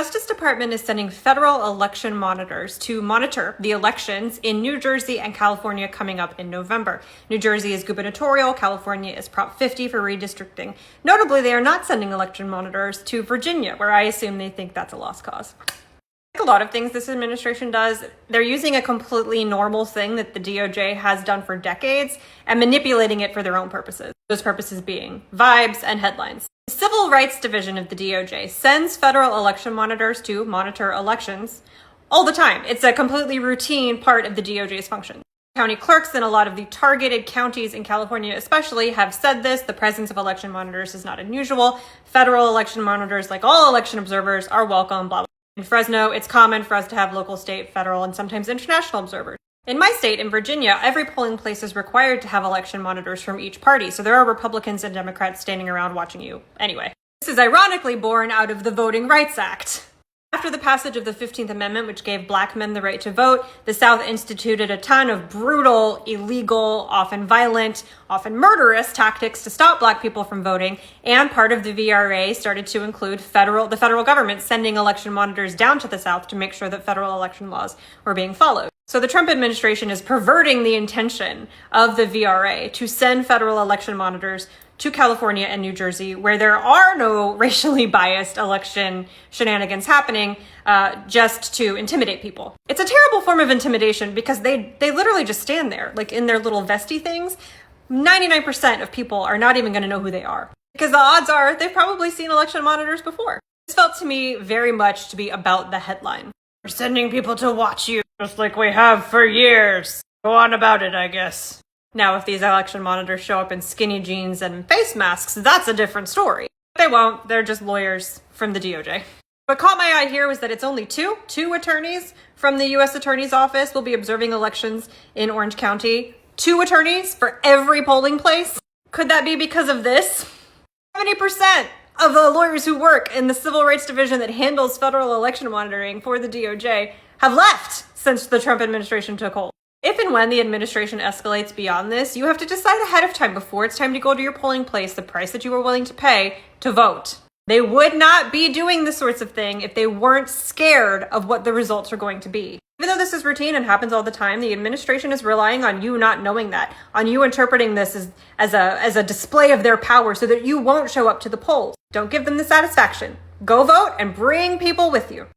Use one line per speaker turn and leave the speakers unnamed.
Justice Department is sending federal election monitors to monitor the elections in New Jersey and California coming up in November. New Jersey is gubernatorial, California is Prop 50 for redistricting. Notably, they are not sending election monitors to Virginia, where I assume they think that's a lost cause. Like a lot of things this administration does, they're using a completely normal thing that the DOJ has done for decades and manipulating it for their own purposes. Those purposes being vibes and headlines. The Civil Rights Division of the DOJ sends federal election monitors to monitor elections all the time. It's a completely routine part of the DOJ's function. County clerks in a lot of the targeted counties in California especially have said this. The presence of election monitors is not unusual. Federal election monitors, like all election observers, are welcome, blah, blah. In Fresno, it's common for us to have local, state, federal, and sometimes international observers. In my state, in Virginia, every polling place is required to have election monitors from each party, so there are Republicans and Democrats standing around watching you anyway. This is ironically born out of the Voting Rights Act. After the passage of the 15th Amendment, which gave black men the right to vote, the South instituted a ton of brutal, illegal, often violent, often murderous tactics to stop black people from voting, and part of the VRA started to include the federal government sending election monitors down to the South to make sure that federal election laws were being followed. So the Trump administration is perverting the intention of the VRA to send federal election monitors to California and New Jersey, where there are no racially biased election shenanigans happening, just to intimidate people. It's a terrible form of intimidation because they literally just stand there, like in their little vesty things. 99% of people are not even going to know who they are because the odds are they've probably seen election monitors before. This felt to me very much to be about the headline. We're sending people to watch you, just like we have for years. Go on about it, I guess. Now, if these election monitors show up in skinny jeans and face masks, that's a different story. They won't. They're just lawyers from the DOJ. What caught my eye here was that it's only two attorneys from the U.S. Attorney's Office will be observing elections in Orange County. 2 attorneys for every polling place. Could that be because of this? 70% of the lawyers who work in the Civil Rights Division that handles federal election monitoring for the DOJ have left since the Trump administration took hold. If and when the administration escalates beyond this, you have to decide ahead of time before it's time to go to your polling place the price that you are willing to pay to vote. They would not be doing this sorts of thing if they weren't scared of what the results are going to be. Even though this is routine and happens all the time, the administration is relying on you not knowing that, on you interpreting this as a display of their power so that you won't show up to the polls. Don't give them the satisfaction. Go vote and bring people with you.